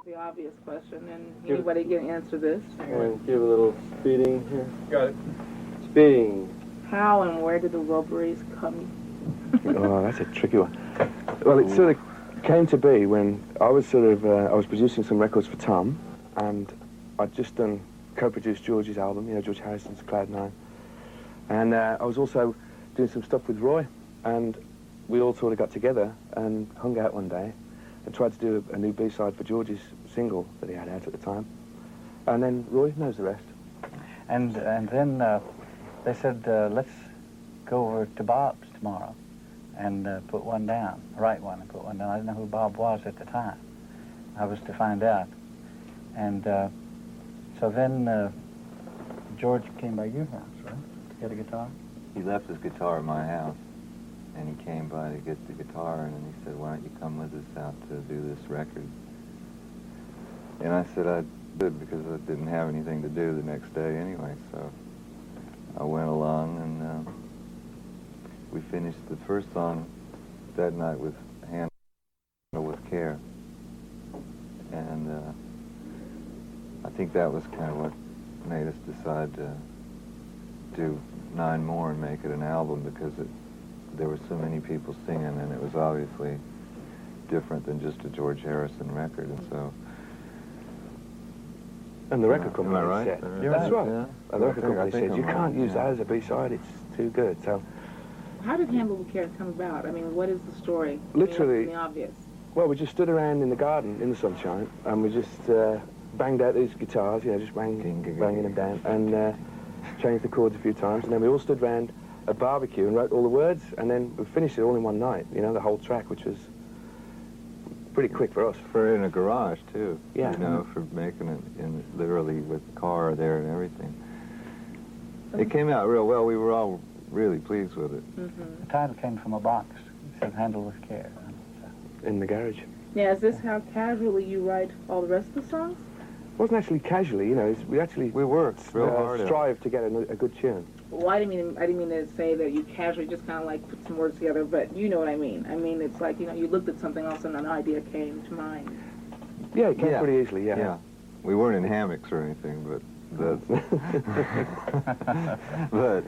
The obvious question, and anybody can answer this. And give a little speeding here. Got it. Speeding. How and where did the Wilburys come? Oh, that's a tricky one. Well, it sort of came to be when I was I was producing some records for Tom, and I'd just done co-produced George's album, you know, George Harrison's Cloud 9. And I was also doing some stuff with Roy, and we all sort of got together and hung out one day and tried to do a new B-side for George's single that he had out at the time. And then Roy knows the rest. And then they said, let's go over to Bob's tomorrow and put one down, write one and put one down. I didn't know who Bob was at the time. I was to find out. And so then George came by your house, right? To get a guitar? He left his guitar at my house, and he came by to get the guitar, and he said, why don't you come with us out to do this record? And I said I did because I didn't have anything to do the next day anyway, so I went along, and we finished the first song that night with Handle with Care. And I think that was kind of what made us decide to do 9 more and make it an album, because there were so many people singing, and it was obviously different than just a George Harrison record, and so... And the record company Am I right? said, You're that's right. Yeah. And the record company said, you can't use yeah. that as a B-side, it's too good. So, How did Handle with Care come about? I mean, what is the story? Literally- I mean, the obvious. well, we just stood around in the garden in the sunshine, and we just banged out these guitars, you know, just banging them down, and changed the chords a few times, and then we all stood around a barbecue and wrote all the words, and then we finished it all in one night, you know, the whole track, which was pretty quick for us. For in a garage, too. Yeah. You know, for making it in literally with the car there and everything. It came out real well. We were all really pleased with it. Mm-hmm. The title came from a box. It said, Handle with Care. In the garage. Now, is this how casually you write all the rest of the songs? It wasn't actually casually, you know, we actually We worked real hard at it. strive to get a good tune. Well, I didn't mean to say that you casually just kind of like put some words together, but you know what I mean. I mean, it's like, you know, you looked at something else and an idea came to mind. Yeah, it came pretty easily, yeah. Yeah. We weren't in hammocks or anything, but but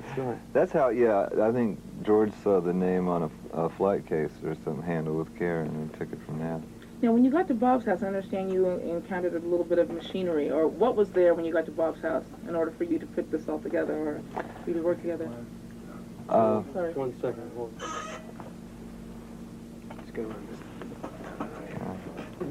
that's how, yeah, I think George saw the name on a flight case or something, Handle with Care, and we took it from that. Now, when you got to Bob's house, I understand you encountered a little bit of machinery, or what was there when you got to Bob's house in order for you to put this all together, or for you to work together? Sorry. 1 second, hold on. Just go on this.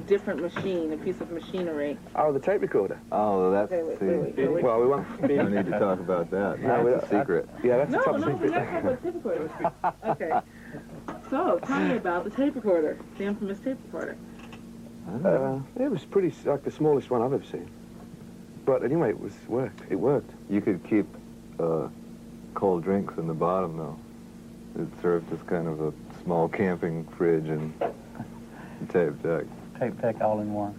Different machine, a piece of machinery. Oh, the tape recorder. Oh, that's, Wait. Well, we won't... no need to talk about that. No, That's a secret. Yeah, that's No, a top we secret. gotta talk about the tape recorder. Okay. So, tell me about the tape recorder, the infamous tape recorder. It was pretty, like the smallest one I've ever seen. But anyway, it worked. You could keep cold drinks in the bottom, though. It served as kind of a small camping fridge and tape deck. Tape deck all in one,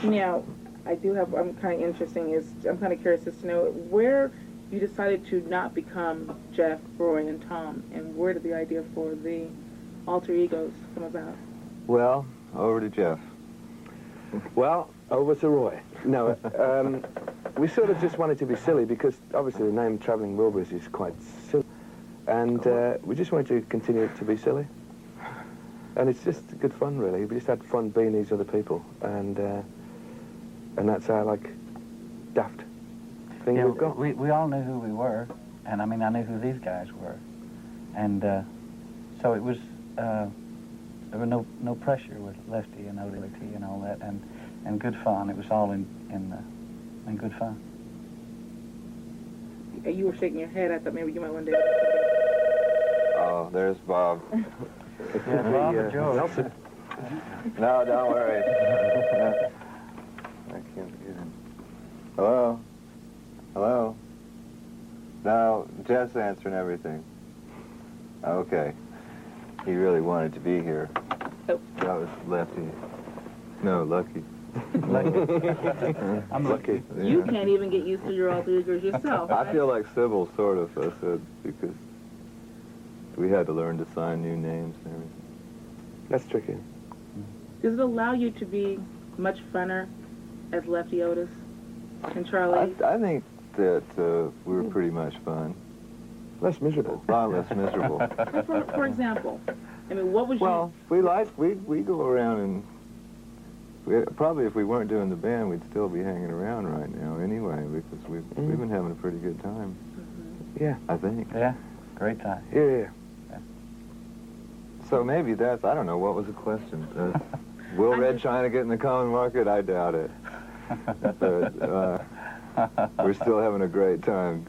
yeah. Now, I'm kind of curious as to know where you decided to not become Jeff, Roy, and Tom, and where did the idea for the alter egos come about? Well, over to Jeff. Well, over to Roy. No, we sort of just wanted to be silly because obviously the name Travelling Wilburys is quite silly. And we just wanted to continue to be silly. And it's just good fun, really. We just had fun being these other people. And that's our, like, daft thing Yeah, we've got. we all knew who we were, and I mean, I knew who these guys were. And so it was, there was no pressure with Lefty and Otis and all that, and good fun. It was all in good fun. You were shaking your head. I thought maybe you might one day. Oh, there's Bob. Yeah, Bob or George? Nelson. No, don't worry. I can't get him. Hello? Hello? No, Jeff's answering everything. Okay. He really wanted to be here. Oh. That was Lefty. No, Lucky. I'm Lucky. You Yeah. can't even get used to your alter egos yourself. I feel like Sybil, sort of, I said, because we had to learn to sign new names and everything. That's tricky. Does it allow you to be much funner as Lefty, Otis, and Charlie? I think that we were pretty much fun. Less miserable. A lot less miserable. For example, I mean, what was Well, we go around and probably if we weren't doing the band, we'd still be hanging around right now anyway, because we've been having a pretty good time. Yeah. I think. Yeah, great time. Yeah. So maybe that's, I don't know, what was the question? Will Red China get in the common market? I doubt it. But we're still having a great time,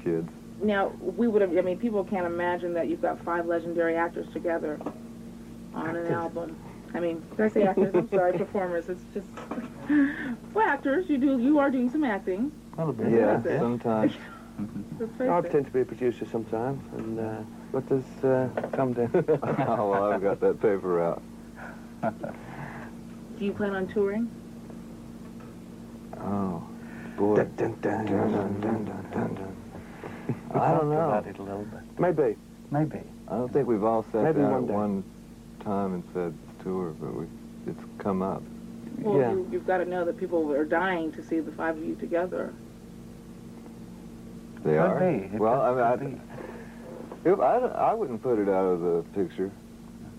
kids. Now, we would have, I mean, people can't imagine that you've got 5 legendary actors together on an album. I mean, did I say actors? I'm sorry, performers. It's just, well, actors, you are doing some acting. A little bit. Yeah, it. sometimes. Let's face I it. pretend to be a producer sometimes, and what does Tom do? Oh, well, I've got that paper out. Do you plan on touring? Oh, boy. Dun, dun, dun, dun, dun, dun, dun, dun. I don't know. About it a little bit. Maybe. Maybe. I don't think we've all sat Maybe down one at day. one time and said tour, but it's come up. Well, Yeah. you've got to know that people are dying to see the 5 of you together. They Could are? be. It Well, could I wouldn't put it out of the picture.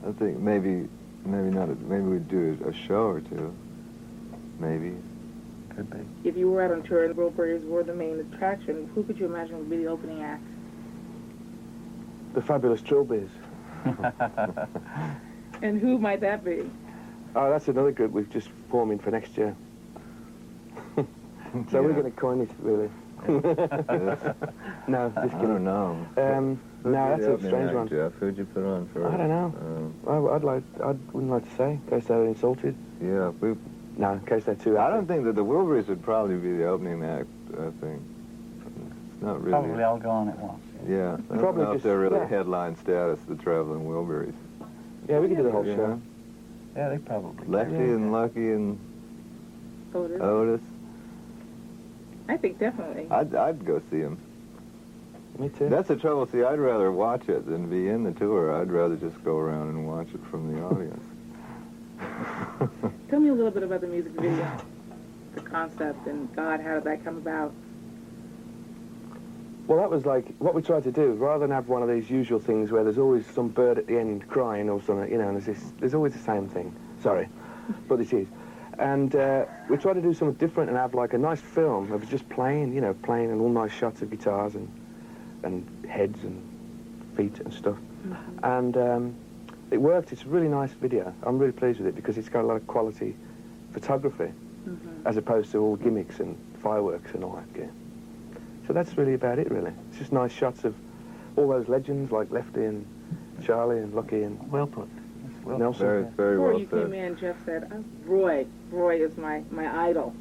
I think maybe we'd do a show or two. Maybe. Could be. If you were out on tour and the Wilburys were the main attraction, who could you imagine would be the opening act? The Fabulous Trilbies. And who might that be? Oh, that's another group we've just forming for next year. So we're going to coin it, really. No, just I kidding. don't know. No, that's a strange one. Jeff, who'd you put on first? I don't know. I wouldn't like to say, in case they were insulted. Yeah, No, in case they're too I happy. don't think that the Wilburys would probably be the opening act, I think. It's not really. Probably all go on at once. Yeah, I don't Probably know if just- they're really yeah. headline status, the Traveling Wilburys. Yeah, we could do the whole Yeah. show. Yeah, they probably. Lefty Yeah. and Lucky and Otis? Otis. I think definitely. I'd go see them. Me too. That's the trouble. See, I'd rather watch it than be in the tour. I'd rather just go around and watch it from the audience. Tell me a little bit about the music video, the concept, and God, how did that come about? Well, that was like what we tried to do. Rather than have one of these usual things where there's always some bird at the end crying or something, you know, and there's always the same thing. Sorry, but this is. And we tried to do something different and have like a nice film of just playing, you know, playing and all nice shots of guitars and heads and feet and stuff. And it worked. It's a really nice video. I'm really pleased with it because it's got a lot of quality photography as opposed to all gimmicks and fireworks and all that gear. So that's really about it, really. It's just nice shots of all those legends like Lefty and Charlie and Lucky and Well put. It's well Nelson. Very, very Before well you came said. in, Jeff said, Roy is my idol.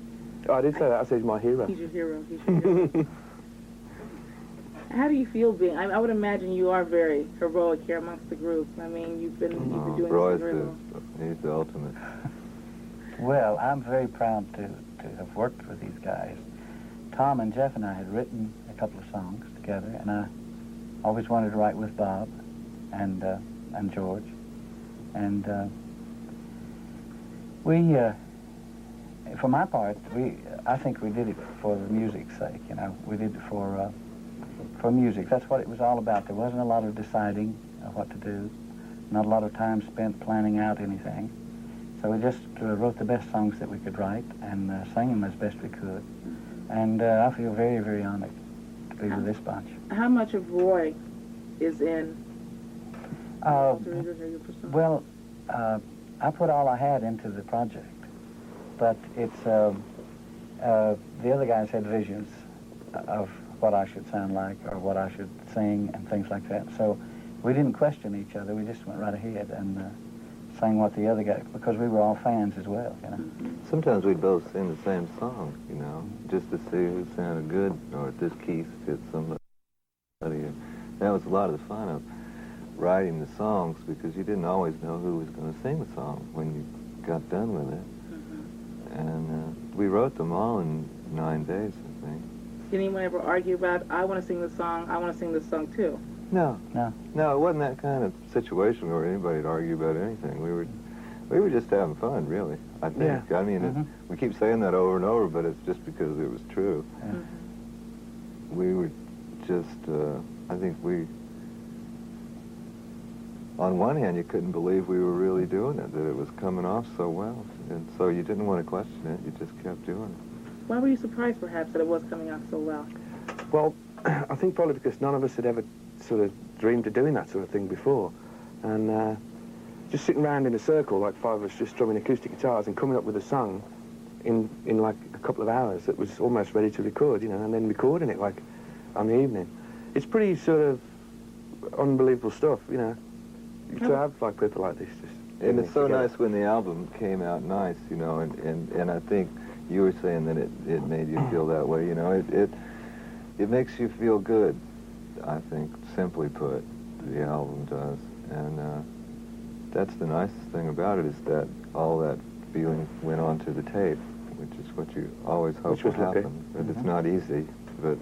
Oh, I did say that. I said he's my hero. He's your hero. He's your hero. How do you feel being? I would imagine you are very heroic here amongst the group. I mean, you've been doing Roy's this very well. he's the ultimate. Well, I'm very proud to have worked with these guys. Tom and Jeff and I had written a couple of songs together, and I always wanted to write with Bob and George. And for my part, I think we did it for the music's sake. You know, we did it for music. That's what it was all about. There wasn't a lot of deciding what to do, not a lot of time spent planning out anything. So we just wrote the best songs that we could write and sang them as best we could. And I feel very, very honored to be with this bunch. How much of Roy is in Alter Egos or your persona? Well, I put all I had into the project, but it's the other guys had visions of what I should sound like or what I should sing and things like that. So we didn't question each other. We just went right ahead and sang what the other guy, because we were all fans as well, you know. Sometimes we'd both sing the same song, you know, just to see who sounded good or if this key fit somebody. That was a lot of the fun of writing the songs, because you didn't always know who was going to sing the song when you got done with it. And we wrote them all in 9 days, I think. Did anyone ever argue about, I want to sing this song, I want to sing this song too? No, No. it wasn't that kind of situation where anybody'd argue about anything. We were just having fun, really, I think. Yeah. I mean, we keep saying that over and over, but it's just because it was true. We were just, I think on one hand, you couldn't believe we were really doing it, that it was coming off so well. And so you didn't want to question it, you just kept doing it. Why were you surprised, perhaps, that it was coming out so well? Well, I think probably because none of us had ever sort of dreamed of doing that sort of thing before. And just sitting around in a circle, like five of us just strumming acoustic guitars and coming up with a song in like a couple of hours that was almost ready to record, you know, and then recording it like on the evening. It's pretty sort of unbelievable stuff, you know, to have like people like this. And it's so nice when the album came out nice, you know, and I think you were saying that it made you feel that way, you know. It makes you feel good, I think, simply put, the album does. And that's the nicest thing about it, is that all that feeling went onto the tape, which is what you always hope will happen. But it's not easy, but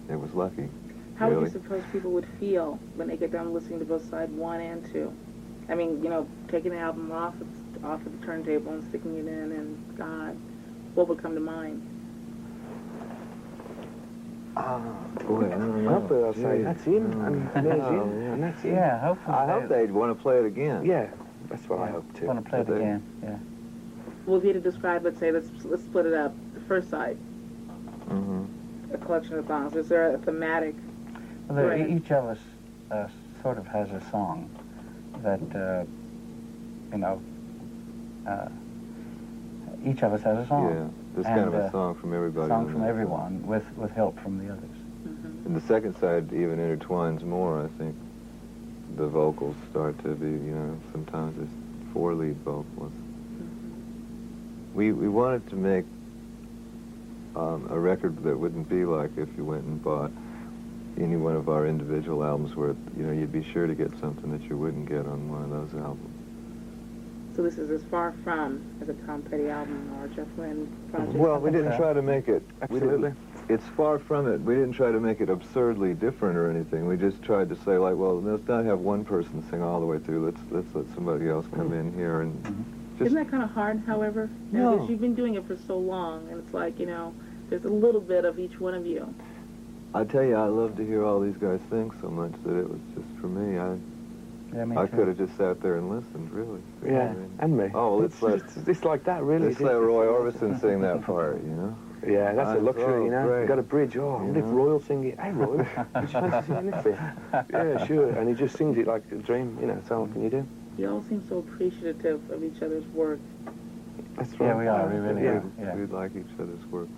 it was lucky. How really. would you suppose people would feel when they get done listening to both side 1 and 2? I mean, you know, taking the album off of the turntable and sticking it in, and God, what would come to mind? Boy, I don't know. Hopefully they'll say, that's him, and there's him, and that's him. Yeah, hopefully. I hope they'd want to play it again. Yeah, that's what I hope too. Want to play it again, yeah. Well, if you had to describe, let's say, let's split it up. The first side, a collection of songs. Is there a thematic? Well, Right. each of us sort of has a song that, you know, each of us has a song. Yeah, there's kind of a song from everybody. Song on from that everyone, with help from the others. And the second side even intertwines more, I think. The vocals start to be, you know, sometimes there's 4 lead vocals. We wanted to make a record that wouldn't be like if you went and bought any one of our individual albums, where, you know, you'd be sure to get something that you wouldn't get on one of those albums. So this is as far from as a Tom Petty album or a Jeff Lynne project? Well, we didn't try to make it. Absolutely. It's far from it. We didn't try to make it absurdly different or anything. We just tried to say, like, well, let's not have one person sing all the way through. Let's let somebody else come in here and just. Isn't that kind of hard, however? No. Because you've been doing it for so long, and it's like, you know, there's a little bit of each one of you. I tell you, I love to hear all these guys sing so much that it was just for me. Yeah, me I too. could have just sat there and listened, really. Yeah, I mean, and me. Oh, let's let it's like that, really. let's let Roy Orbison sing that part, you know. Yeah, that's a luxury, you know. Great. You've got a bridge. Oh, You and if know? Roy will sing it, hey Roy, would you fancy singing this bit? Yeah, sure. And he just sings it like a dream, you know. So what can you do? You all seem so appreciative of each other's work. That's right. Yeah, we are. We really Yeah. are. Yeah. We'd like each other's work.